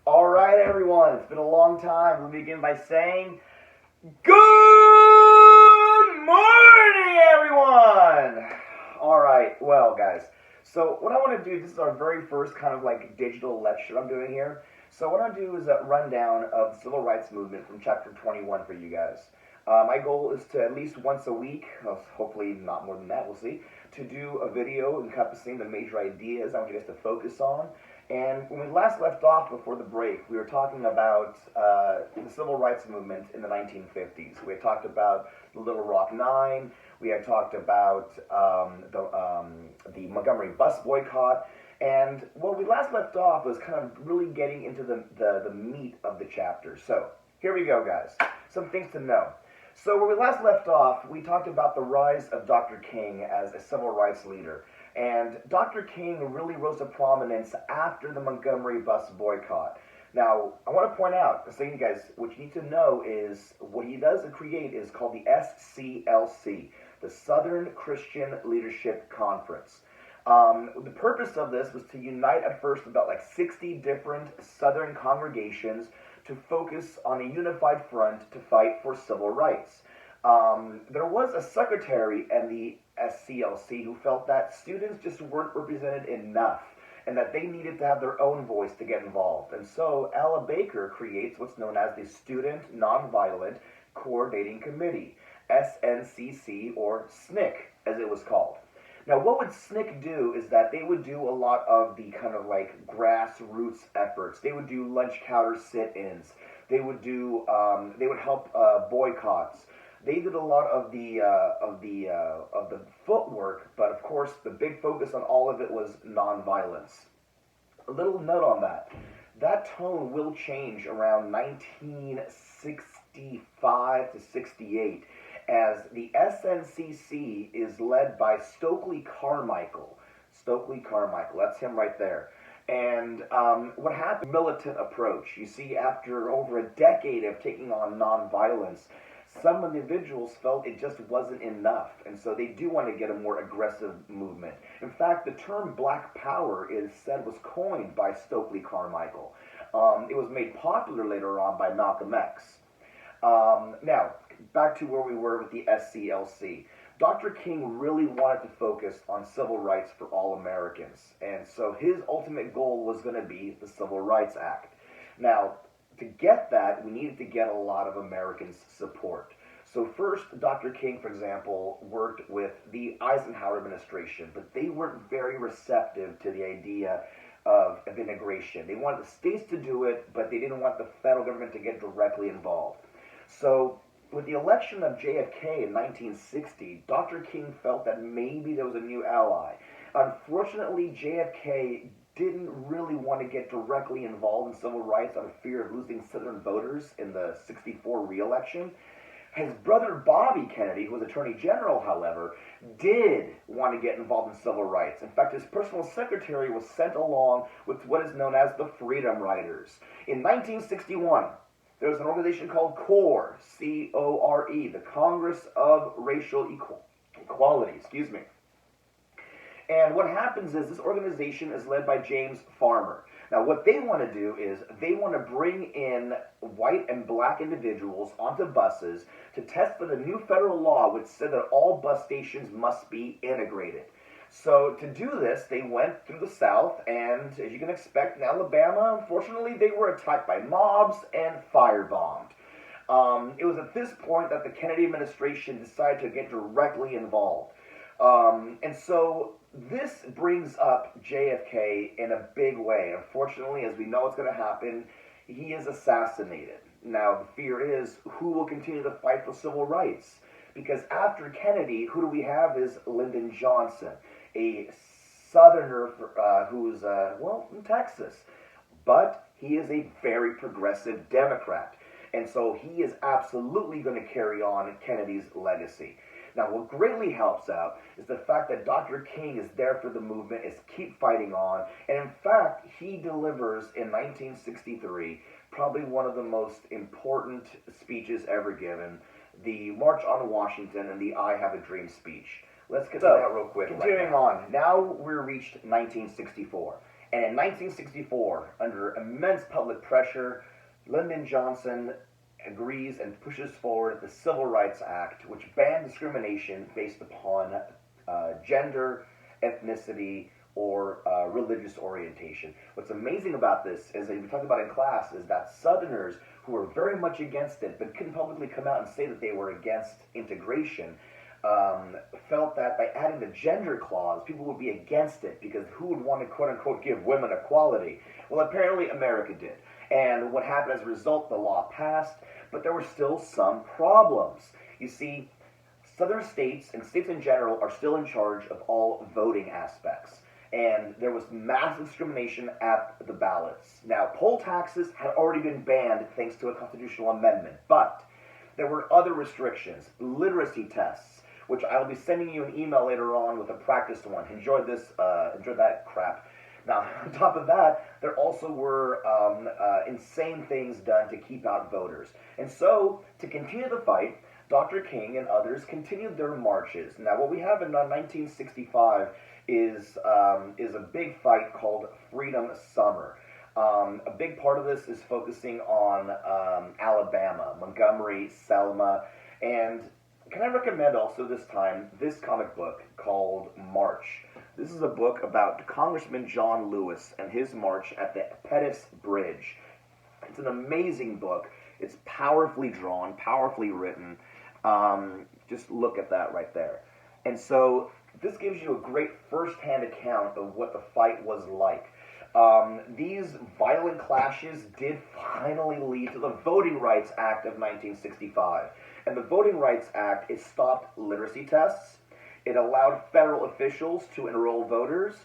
All right, everyone. It's been a long time. Let me begin by saying, good morning, everyone. All right. Well, guys. So what I want to do, this is our very first kind of like digital lecture I'm doing here. So what I'll do is a rundown of the civil rights movement from chapter 21 for you guys. My goal is to at least once a week, hopefully not more than that, we'll see, to do a video encompassing the major ideas I want you guys to focus on. And when we last left off before the break, we were talking about the civil rights movement in the 1950s. We had talked about the Little Rock Nine. We had talked about the Montgomery bus boycott. And what we last left off was kind of really getting into the meat of the chapter. So here we go, guys. Some things to know. So where we last left off, we talked about the rise of Dr. King as a civil rights leader. And Dr. King really rose to prominence after the Montgomery bus boycott. Now, I want to point out, so you guys, what you need to know is what he does create is called the SCLC, the Southern Christian Leadership Conference. The purpose of this was to unite at first about like 60 different Southern congregations to focus on a unified front to fight for civil rights. There was a secretary in the SCLC who felt that students just weren't represented enough and that they needed to have their own voice to get involved. And so Alla Baker creates what's known as the Student Nonviolent Coordinating Committee, SNCC, or SNCC as it was called. Now, what would SNCC do is that they would do a lot of the kind of like grassroots efforts. They would do lunch counter sit-ins. They would help boycotts. They did a lot of the footwork, but of course, the big focus on all of it was nonviolence. A little note on that: that tone will change around 1965 to 68, as the SNCC is led by Stokely Carmichael. Stokely Carmichael, that's him right there. And what happened? Militant approach. You see, after over a decade of taking on nonviolence, some individuals felt it just wasn't enough, and so they do want to get a more aggressive movement. In fact, the term Black Power is said was coined by Stokely Carmichael. It was made popular later on by Malcolm X. Now, back to where we were with the SCLC. Dr. King really wanted to focus on civil rights for all Americans, and so his ultimate goal was going to be the Civil Rights Act. Now, to get that, we needed to get a lot of Americans' support. So first, Dr. King, for example, worked with the Eisenhower administration, but they weren't very receptive to the idea of integration. They wanted the states to do it, but they didn't want the federal government to get directly involved. So with the election of JFK in 1960, Dr. King felt that maybe there was a new ally. Unfortunately, JFK didn't really want to get directly involved in civil rights out of fear of losing Southern voters in the 64 re-election. His brother Bobby Kennedy, who was Attorney General, however, did want to get involved in civil rights. In fact, his personal secretary was sent along with what is known as the Freedom Riders. In 1961, there was an organization called CORE, C-O-R-E, the Congress of Racial Equality, And what happens is this organization is led by James Farmer. Now, what they want to do is they want to bring in white and black individuals onto buses to test for the new federal law, which said that all bus stations must be integrated. So to do this, they went through the South, and as you can expect in Alabama, unfortunately, they were attacked by mobs and firebombed. It was at this point that the Kennedy administration decided to get directly involved. And so this brings up JFK in a big way. Unfortunately, as we know what's going to happen, he is assassinated. Now, the fear is, who will continue to fight for civil rights? Because after Kennedy, who do we have is Lyndon Johnson, a Southerner who's, in Texas. But he is a very progressive Democrat. And so he is absolutely going to carry on Kennedy's legacy. Now, what greatly helps out is the fact that Dr. King is there for the movement, is keep fighting on, and in fact, he delivers in 1963 probably one of the most important speeches ever given, the March on Washington and the I Have a Dream speech. Let's get to that real quick. Continuing on, now we're reached 1964. And in 1964, under immense public pressure, Lyndon Johnson agrees and pushes forward the Civil Rights Act, which banned discrimination based upon gender, ethnicity, or religious orientation. What's amazing about this is, that we talked about in class, is that Southerners who were very much against it but couldn't publicly come out and say that they were against integration felt that by adding the gender clause, people would be against it because who would want to quote unquote give women equality? Well, apparently America did. And what happened as a result, the law passed, but there were still some problems. You see, southern states and states in general are still in charge of all voting aspects. And there was massive discrimination at the ballots. Now, poll taxes had already been banned thanks to a constitutional amendment, but there were other restrictions, literacy tests, which I'll be sending you an email later on with a practice one. Enjoy that crap. Now, on top of that, there also were insane things done to keep out voters. And so, to continue the fight, Dr. King and others continued their marches. Now, what we have in 1965 is a big fight called Freedom Summer. A big part of this is focusing on Alabama, Montgomery, Selma, and can I recommend also this time this comic book called March. This is a book about Congressman John Lewis and his march at the Pettus Bridge. It's an amazing book. It's powerfully drawn, powerfully written. Just look at that right there. And so this gives you a great first-hand account of what the fight was like. These violent clashes did finally lead to the Voting Rights Act of 1965. And the Voting Rights Act, it stopped literacy tests, it allowed federal officials to enroll voters,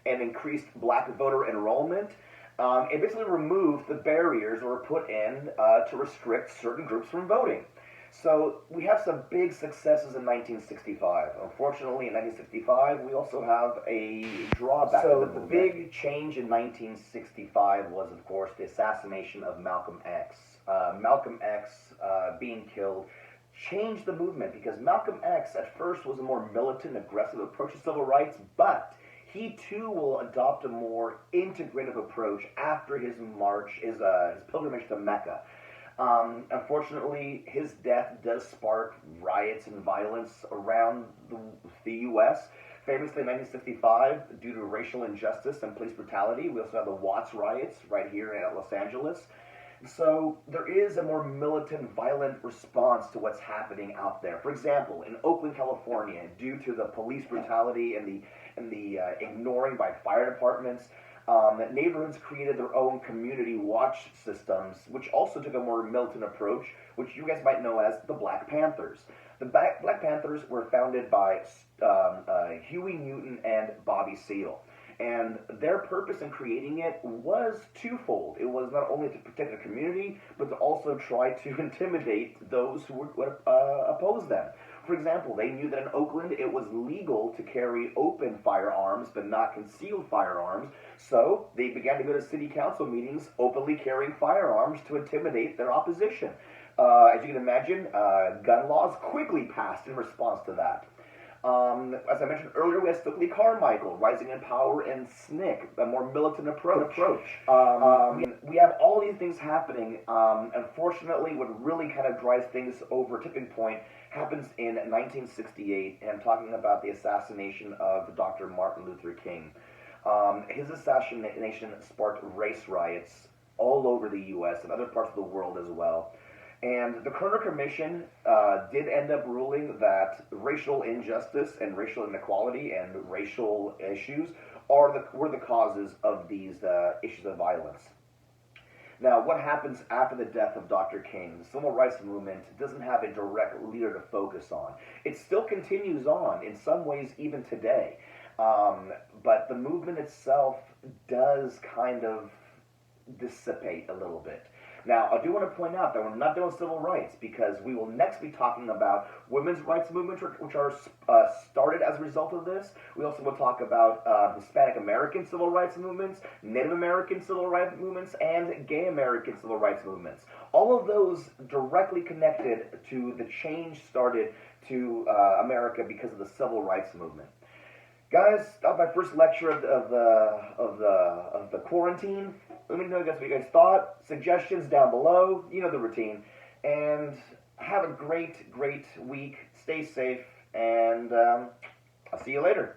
and increased black voter enrollment. It basically removed the barriers that were put in to restrict certain groups from voting. So we have some big successes in 1965. Unfortunately, in 1965, we also have a drawback. So the big change in 1965 was, of course, the assassination of Malcolm X. Malcolm X being killed changed the movement because Malcolm X at first was a more militant, aggressive approach to civil rights, but he too will adopt a more integrative approach after his march, his pilgrimage to Mecca. Unfortunately, his death does spark riots and violence around the U.S. Famously, in 1965, due to racial injustice and police brutality, we also have the Watts riots right here in Los Angeles. So there is a more militant, violent response to what's happening out there. For example, in Oakland, California, due to the police brutality and the ignoring by fire departments, neighborhoods created their own community watch systems, which also took a more militant approach, which you guys might know as the Black Panthers. The Black Panthers were founded by Huey Newton and Bobby Seale. And their purpose in creating it was twofold. It was not only to protect the community, but to also try to intimidate those who would oppose them. For example, they knew that in Oakland it was legal to carry open firearms but not concealed firearms, so they began to go to city council meetings openly carrying firearms to intimidate their opposition. As you can imagine, gun laws quickly passed in response to that. As I mentioned earlier, we have Stokely Carmichael, Rising in Power, and SNCC, a more militant approach. We have all these things happening. Unfortunately, what really kind of drives things over a tipping point happens in 1968, and I'm talking about the assassination of Dr. Martin Luther King. His assassination sparked race riots all over the U.S. and other parts of the world as well. And the Kerner Commission did end up ruling that racial injustice and racial inequality and racial issues were the causes of these issues of violence. Now, what happens after the death of Dr. King? The civil rights movement doesn't have a direct leader to focus on. It still continues on, in some ways, even today. But the movement itself does kind of dissipate a little bit. Now, I do want to point out that we're not doing civil rights because we will next be talking about women's rights movements, which are started as a result of this. We also will talk about Hispanic American civil rights movements, Native American civil rights movements, and gay American civil rights movements. All of those directly connected to the change started to America because of the civil rights movement. Guys, my first lecture of the quarantine. Let me know what you guys thought. Suggestions down below. You know the routine. And have a great week. Stay safe, and I'll see you later.